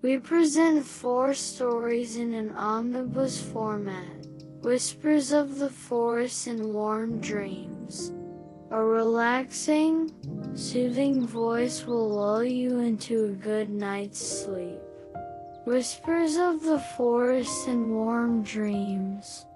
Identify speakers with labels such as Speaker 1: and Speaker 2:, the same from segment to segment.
Speaker 1: We present 4 stories in an omnibus format: Whispers of the Forest and Warm Dreams. A relaxing, soothing voice will lull you into a good night's sleep. Whispers of the Forest and Warm Dreams.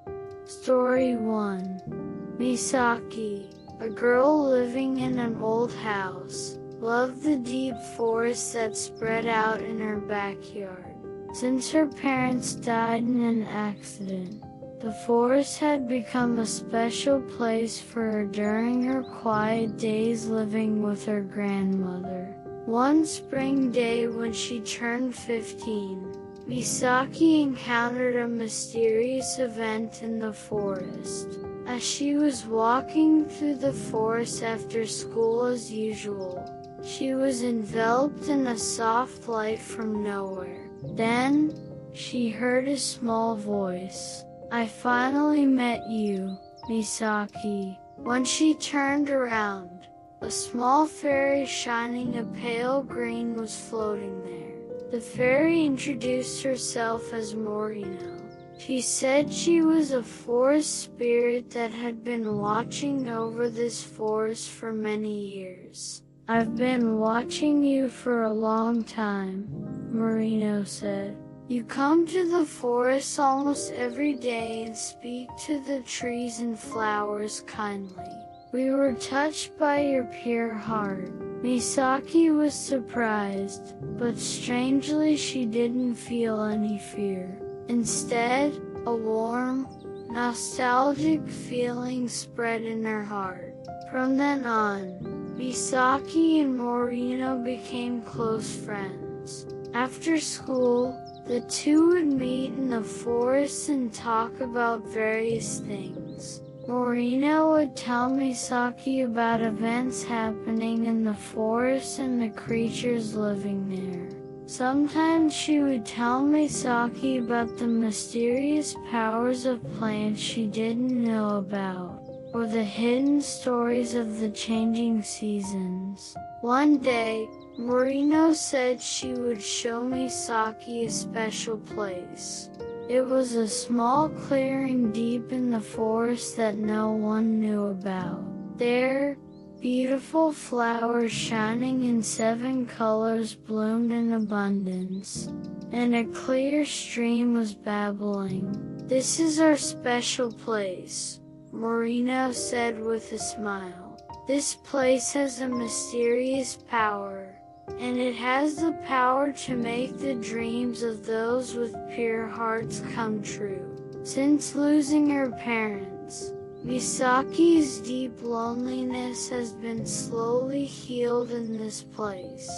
Speaker 1: Story 1. Misaki, a girl living in an old house, loved the deep forest that spread out in her backyard. Since her parents died in an accident, the forest had become a special place for her during her quiet days living with her grandmother. One spring day when she turned 15, Misaki encountered a mysterious event in the forest. As she was walking through the forest after school as usual, she was enveloped in a soft light from nowhere. Then, she heard a small voice. "I finally met you, Misaki." When she turned around, a small fairy shining a pale green was floating there. The fairy introduced herself as Morino. She said she was a forest spirit that had been watching over this forest for many years. "I've been watching you for a long time," Morino said. "You come to the forest almost every day and speak to the trees and flowers kindly. We were touched by your pure heart." Misaki was surprised, but strangely she didn't feel any fear. Instead, a warm, nostalgic feeling spread in her heart. From then on, Misaki and Morino became close friends. After school, the two would meet in the forest and talk about various things. Morino would tell Misaki about events happening in the forest and the creatures living there. Sometimes she would tell Misaki about the mysterious powers of plants she didn't know about, or the hidden stories of the changing seasons. One day, Morino said she would show Misaki a special place. It was a small clearing deep in the forest that no one knew about. There, beautiful flowers shining in 7 colors bloomed in abundance, and a clear stream was babbling. "This is our special place," Morino said with a smile. "This place has a mysterious power, and it has the power to make the dreams of those with pure hearts come true." Since losing her parents, Misaki's deep loneliness has been slowly healed in this place.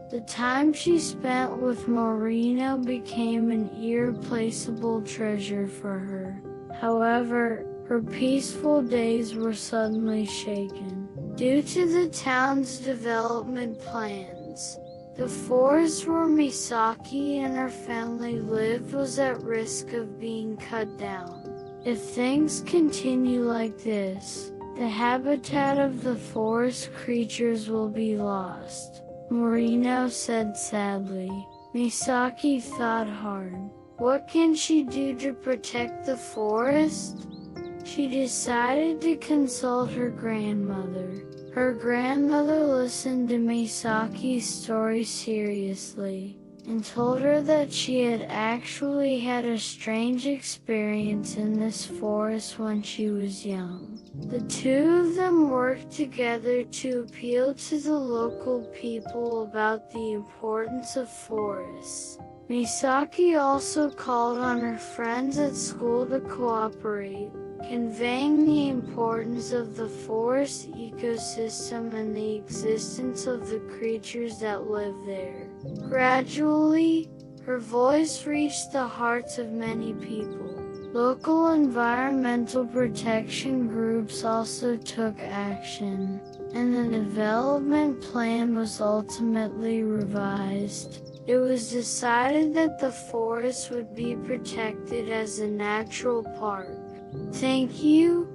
Speaker 1: The time she spent with Morino became an irreplaceable treasure for her. However, her peaceful days were suddenly shaken. Due to the town's development plans, the forest where Misaki and her family lived was at risk of being cut down. If things continue like this, the habitat of the forest creatures will be lost, Morino said sadly. Misaki thought hard. What can she do to protect the forest? She decided to consult her grandmother. Her grandmother listened to Misaki's story seriously, and told her that she had actually had a strange experience in this forest when she was young. The two of them worked together to appeal to the local people about the importance of forests. Misaki also called on her friends at school to cooperate, conveying the importance of the forest ecosystem and the existence of the creatures that live there. Gradually, her voice reached the hearts of many people. Local environmental protection groups also took action, and the development plan was ultimately revised. It was decided that the forest would be protected as a natural park. "Thank you,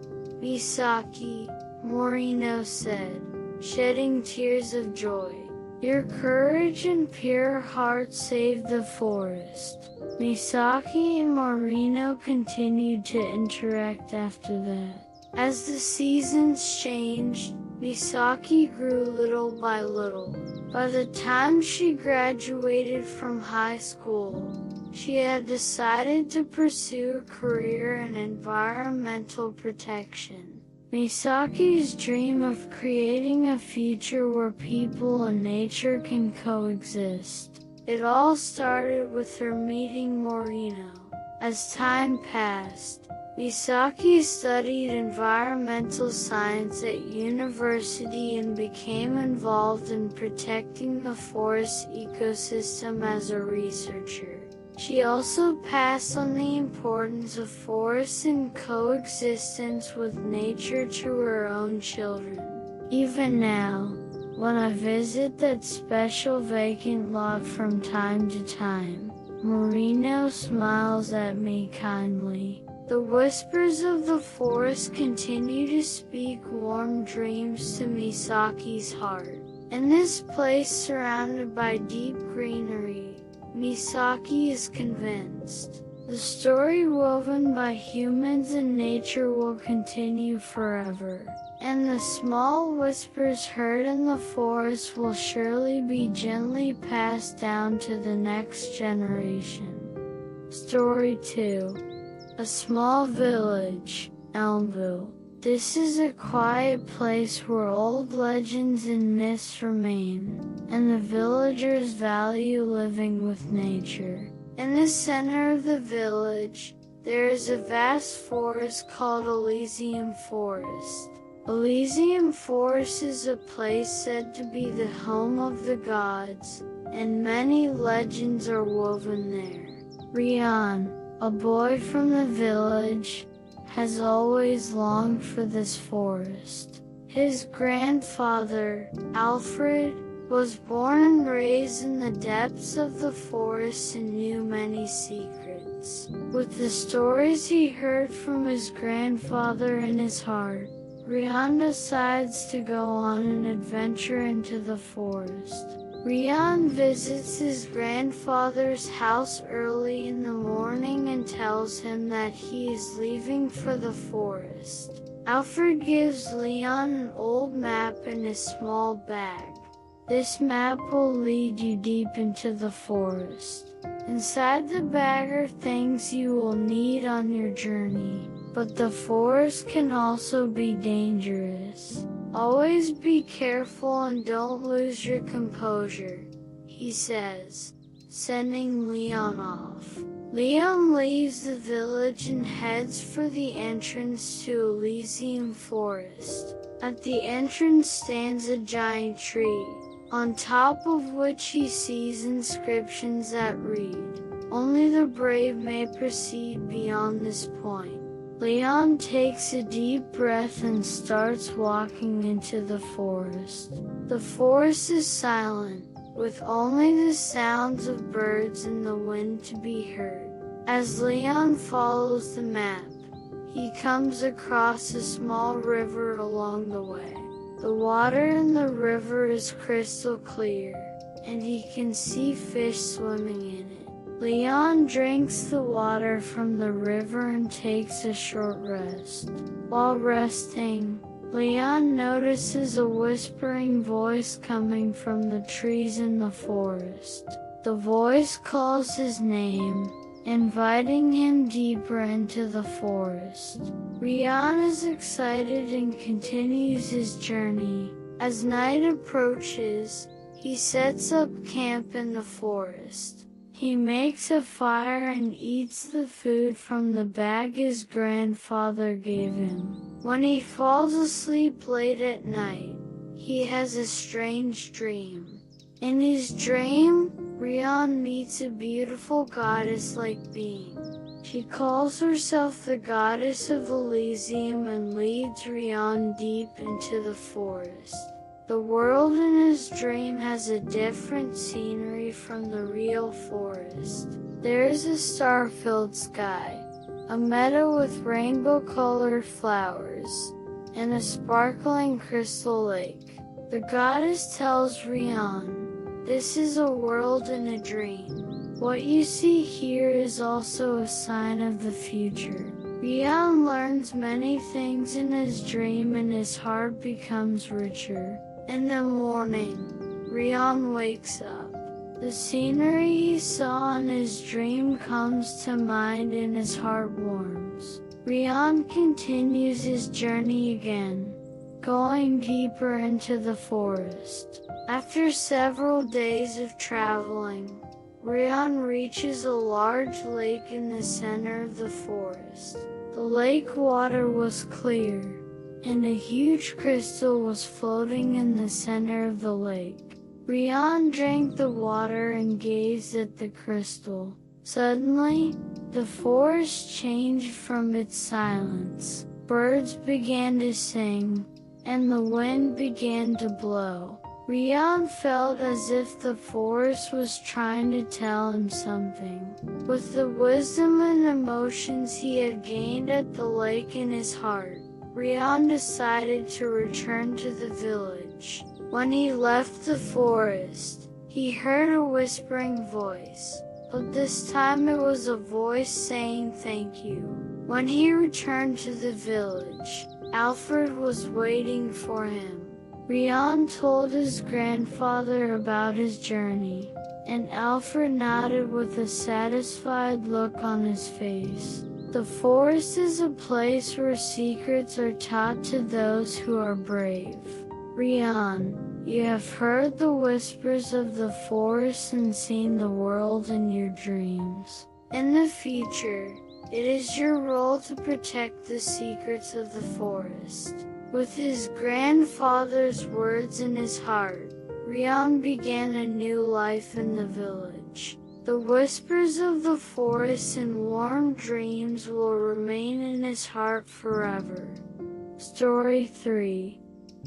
Speaker 1: Misaki," Morino said, shedding tears of joy. Your courage and pure heart saved the forest. Misaki and Morino continued to interact after that. As the seasons changed, Misaki grew little by little. By the time she graduated from high school, she had decided to pursue a career in environmental protection. Misaki's dream of creating a future where people and nature can coexist. It all started with her meeting Morino. As time passed, Misaki studied environmental science at university and became involved in protecting the forest ecosystem as a researcher. She also passed on the importance of forests and coexistence with nature to her own children. Even now, when I visit that special vacant lot from time to time, Morino smiles at me kindly. The whispers of the forest continue to speak warm dreams to Misaki's heart. In this place surrounded by deep greenery, Misaki is convinced the story woven by humans and nature will continue forever, and the small whispers heard in the forest will surely be gently passed down to the next generation. Story 2. A small village, Elmville. This is a quiet place where old legends and myths remain, and the villagers value living with nature. In the center of the village, there is a vast forest called Elysium Forest. Elysium Forest is a place said to be the home of the gods, and many legends are woven there. Rian, a boy from the village, has always longed for this forest. His grandfather, Alfred, was born and raised in the depths of the forest and knew many secrets. With the stories he heard from his grandfather in his heart, Rian decides to go on an adventure into the forest. Rian visits his grandfather's house early in the morning and tells him that he is leaving for the forest. Alfred gives Leon an old map in his small bag. This map will lead you deep into the forest. Inside the bag are things you will need on your journey, but the forest can also be dangerous. Always be careful and don't lose your composure, he says, sending Leon off. Leon leaves the village and heads for the entrance to Elysium Forest. At the entrance stands a giant tree, on top of which he sees inscriptions that read, "Only the brave may proceed beyond this point." Leon takes a deep breath and starts walking into the forest. The forest is silent, with only the sounds of birds and the wind to be heard. As Leon follows the map, he comes across a small river along the way. The water in the river is crystal clear, and he can see fish swimming in it. Leon drinks the water from the river and takes a short rest. While resting, Leon notices a whispering voice coming from the trees in the forest. The voice calls his name, inviting him deeper into the forest. Rian is excited and continues his journey. As night approaches, he sets up camp in the forest. He makes a fire and eats the food from the bag his grandfather gave him. When he falls asleep late at night, he has a strange dream. In his dream, Rian meets a beautiful goddess-like being. She calls herself the Goddess of Elysium and leads Rian deep into the forest. The world in his dream has a different scenery from the real forest. There is a star-filled sky, a meadow with rainbow-colored flowers, and a sparkling crystal lake. The goddess tells Rian, This is a world in a dream. What you see here is also a sign of the future. Rian learns many things in his dream and his heart becomes richer. In the morning, Rian wakes up. The scenery he saw in his dream comes to mind and his heart warms. Rian continues his journey again, going deeper into the forest. After several days of traveling, Rian reaches a large lake in the center of the forest. The lake water was clear, and a huge crystal was floating in the center of the lake. Rian drank the water and gazed at the crystal. Suddenly, the forest changed from its silence. Birds began to sing, and the wind began to blow. Rian felt as if the forest was trying to tell him something. With the wisdom and emotions he had gained at the lake in his heart, Rian decided to return to the village. When he left the forest, he heard a whispering voice, but this time it was a voice saying thank you. When he returned to the village, Alfred was waiting for him. Rian told his grandfather about his journey, and Alfred nodded with a satisfied look on his face. The forest is a place where secrets are taught to those who are brave. Rian, you have heard the whispers of the forest and seen the world in your dreams. In the future, it is your role to protect the secrets of the forest. With his grandfather's words in his heart, Rian began a new life in the village. The whispers of the forest and warm dreams will remain in his heart forever. Story 3.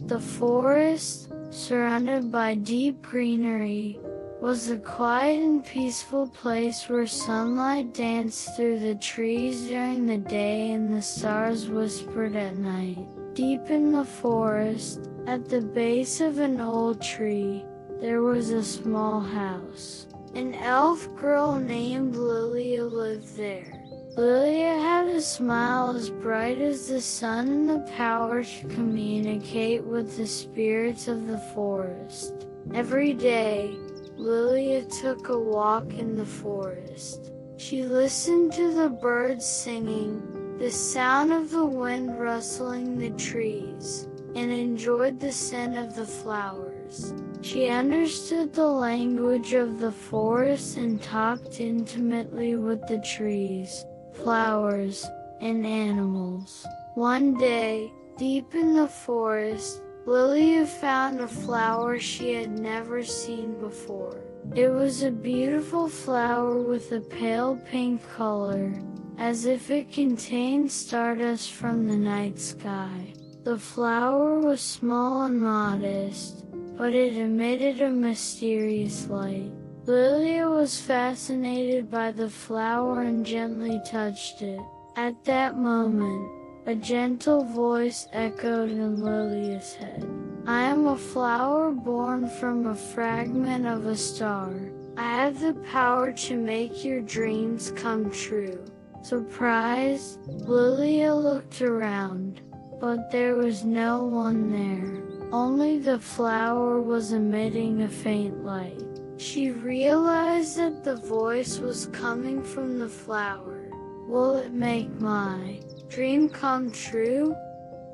Speaker 1: The forest, surrounded by deep greenery, was a quiet and peaceful place where sunlight danced through the trees during the day and the stars whispered at night. Deep in the forest, at the base of an old tree, there was a small house. An elf girl named Lilia lived there. Lilia had a smile as bright as the sun and the power to communicate with the spirits of the forest. Every day, Lilia took a walk in the forest. She listened to the birds singing, the sound of the wind rustling the trees, and enjoyed the scent of the flowers. She understood the language of the forest and talked intimately with the trees, flowers, and animals. One day, deep in the forest, Lilia found a flower she had never seen before. It was a beautiful flower with a pale pink color, as if it contained stardust from the night sky. The flower was small and modest, but it emitted a mysterious light. Lilia was fascinated by the flower and gently touched it. At that moment, a gentle voice echoed in Lilia's head. I am a flower born from a fragment of a star. I have the power to make your dreams come true. Surprised, Lilia looked around, but there was no one there. Only the flower was emitting a faint light. She realized that the voice was coming from the flower. Will it make my dream come true?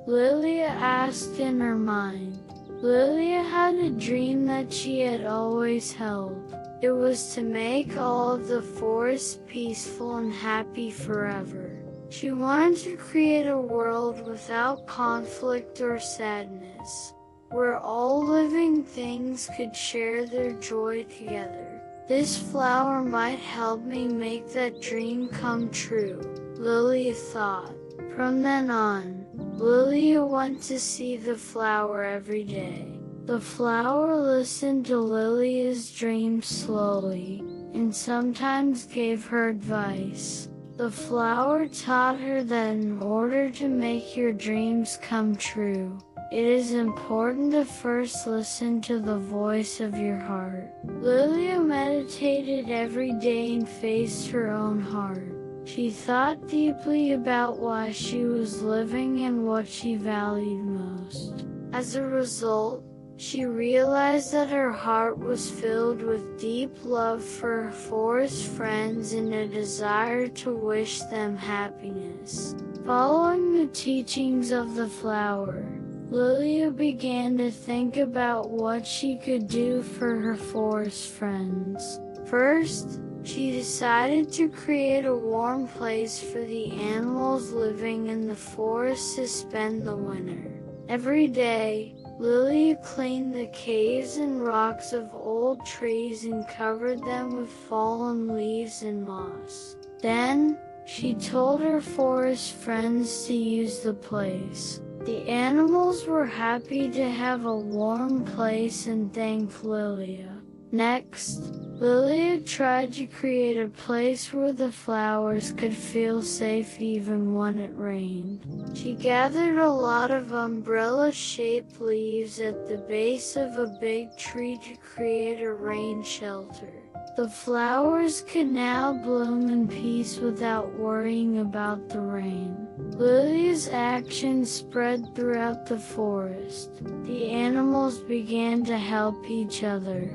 Speaker 1: Lilia asked in her mind. Lilia had a dream that she had always held. It was to make all of the forest peaceful and happy forever. She wanted to create a world without conflict or sadness, where all living things could share their joy together. This flower might help me make that dream come true, Lilia thought. From then on, Lilia went to see the flower every day. The flower listened to Lilia's dreams slowly, and sometimes gave her advice. The flower taught her that in order to make your dreams come true, it is important to first listen to the voice of your heart. Lilia meditated every day and faced her own heart. She thought deeply about why she was living and what she valued most. As a result, she realized that her heart was filled with deep love for her forest friends and a desire to wish them happiness. Following the teachings of the flower, Lilia began to think about what she could do for her forest friends. First, she decided to create a warm place for the animals living in the forest to spend the winter. Every day, Lilia cleaned the caves and rocks of old trees and covered them with fallen leaves and moss. Then, she told her forest friends to use the place. The animals were happy to have a warm place and thanked Lilia. Next, Lilia tried to create a place where the flowers could feel safe even when it rained. She gathered a lot of umbrella-shaped leaves at the base of a big tree to create a rain shelter. The flowers could now bloom in peace without worrying about the rain. Lilia's actions spread throughout the forest. The animals began to help each other,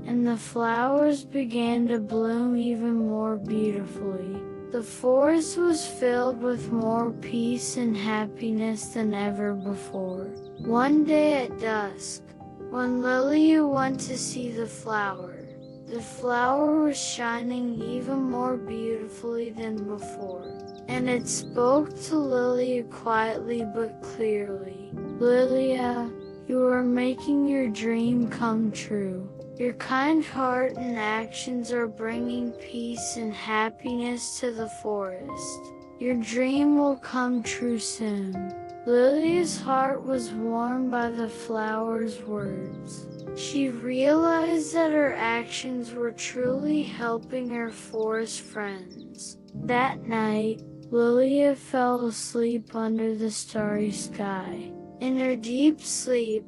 Speaker 1: and the flowers began to bloom even more beautifully. The forest was filled with more peace and happiness than ever before. One day at dusk, when Lilia went to see the flower was shining even more beautifully than before, and it spoke to Lilia quietly but clearly. Lilia, you are making your dream come true. Your kind heart and actions are bringing peace and happiness to the forest. Your dream will come true soon. Lilia's heart was warmed by the flower's words. She realized that her actions were truly helping her forest friends. That night, Lilia fell asleep under the starry sky. In her deep sleep,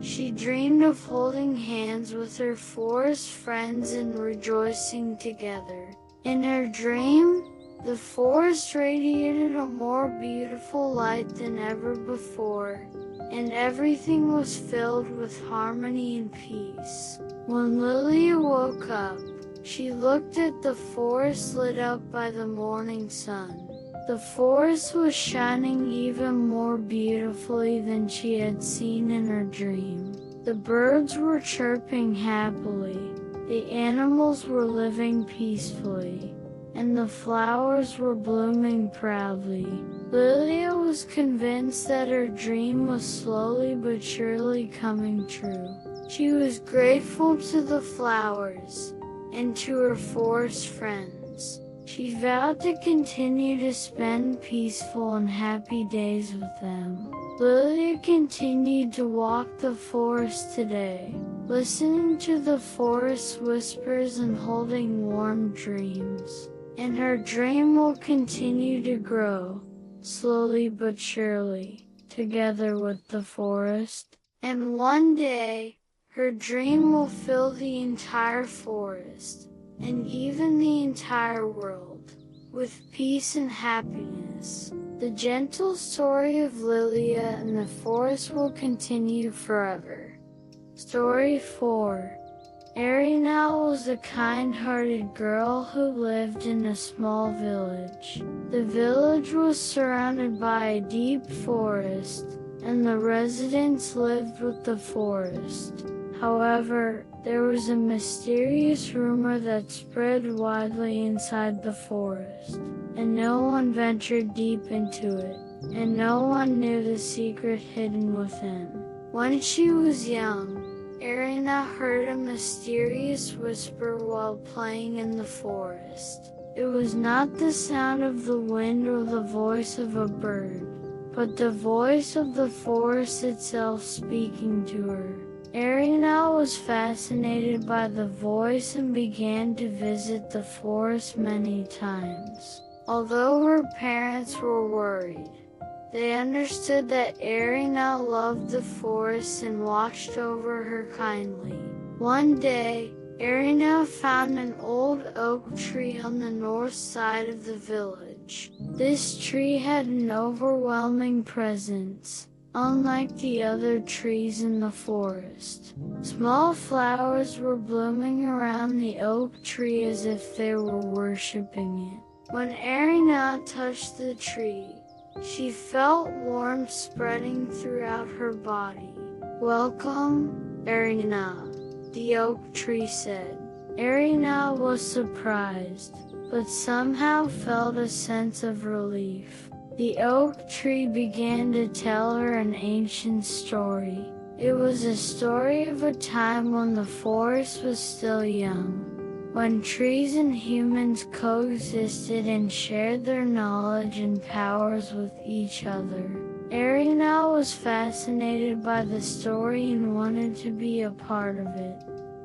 Speaker 1: she dreamed of holding hands with her forest friends and rejoicing together. In her dream, the forest radiated a more beautiful light than ever before, and everything was filled with harmony and peace. When Lilia woke up, she looked at the forest lit up by the morning sun. The forest was shining even more beautifully than she had seen in her dream. The birds were chirping happily, the animals were living peacefully, and the flowers were blooming proudly. Lilia was convinced that her dream was slowly but surely coming true. She was grateful to the flowers and to her forest friends. She vowed to continue to spend peaceful and happy days with them. Lilia continued to walk the forest today, listening to the forest whispers and holding warm dreams. And her dream will continue to grow, slowly but surely, together with the forest. And one day, her dream will fill the entire forest, and even the entire world, with peace and happiness. The gentle story of Lilia and the forest will continue forever. Story 4. Ariana was a kind-hearted girl who lived in a small village. The village was surrounded by a deep forest, and the residents lived with the forest. However, there was a mysterious rumor that spread widely inside the forest, and no one ventured deep into it, and no one knew the secret hidden within. When she was young, Ariana heard a mysterious whisper while playing in the forest. It was not the sound of the wind or the voice of a bird, but the voice of the forest itself speaking to her. Ariana was fascinated by the voice and began to visit the forest many times. Although her parents were worried, They understood that Erina loved the forest and watched over her kindly. One day, Erina found an old oak tree on the north side of the village. This tree had an overwhelming presence, unlike the other trees in the forest. Small flowers were blooming around the oak tree as if they were worshipping it. When Erina touched the tree, she felt warmth spreading throughout her body. "Welcome, Erina," the oak tree said. Erina was surprised, but somehow felt a sense of relief. The oak tree began to tell her an ancient story. It was a story of a time when the forest was still young, when trees and humans coexisted and shared their knowledge and powers with each other. Erina was fascinated by the story and wanted to be a part of it.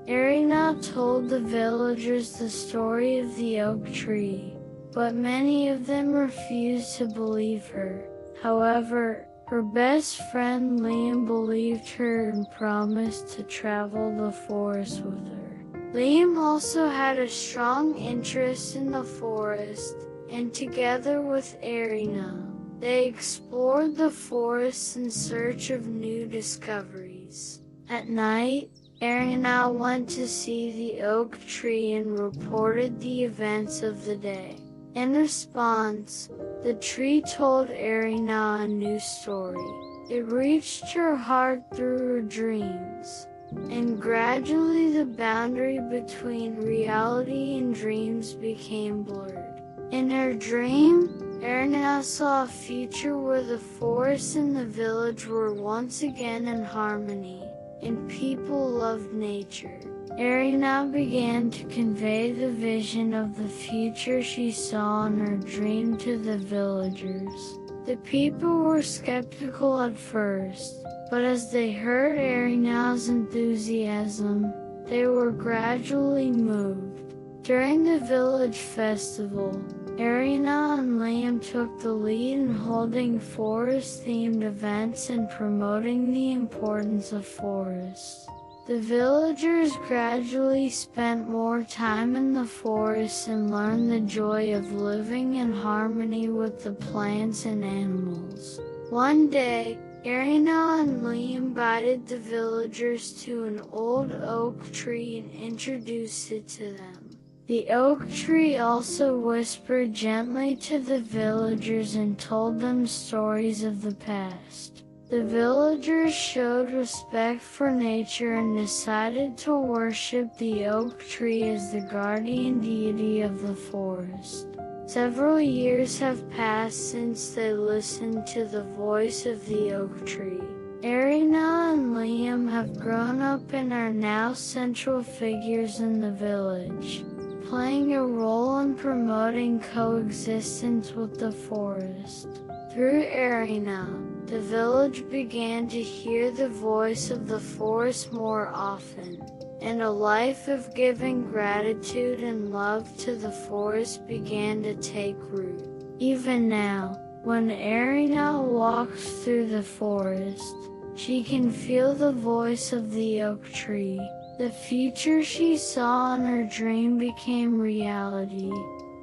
Speaker 1: Erina told the villagers the story of the oak tree, but many of them refused to believe her. However, her best friend Liam believed her and promised to travel the forest with her. Liam also had a strong interest in the forest, and together with Erina, they explored the forest in search of new discoveries. At night, Erina went to see the oak tree and reported the events of the day. In response, the tree told Erina a new story. It reached her heart through her dreams, and gradually the boundary between reality and dreams became blurred. In her dream, Erina saw a future where the forest and the village were once again in harmony, and people loved nature. Erina began to convey the vision of the future she saw in her dream to the villagers. The people were skeptical at first, but as they heard Erina's enthusiasm, they were gradually moved. During the village festival, Erina and Liam took the lead in holding forest-themed events and promoting the importance of forests. The villagers gradually spent more time in the forest and learned the joy of living in harmony with the plants and animals. One day, Erina and Liam invited the villagers to an old oak tree and introduced it to them. The oak tree also whispered gently to the villagers and told them stories of the past. The villagers showed respect for nature and decided to worship the oak tree as the guardian deity of the forest. Several years have passed since they listened to the voice of the oak tree. Erina and Liam have grown up and are now central figures in the village, playing a role in promoting coexistence with the forest. Through Erina, the village began to hear the voice of the forest more often, and a life of giving gratitude and love to the forest began to take root. Even now, when Erina walks through the forest, she can feel the voice of the oak tree. The future she saw in her dream became reality,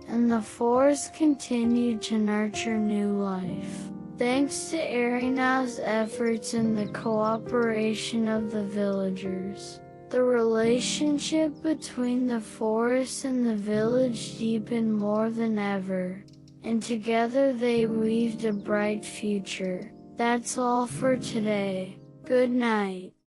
Speaker 1: and the forest continued to nurture new life. Thanks to Erina's efforts and the cooperation of the villagers, the relationship between the forest and the village deepened more than ever, and together they weaved a bright future. That's all for today. Good night.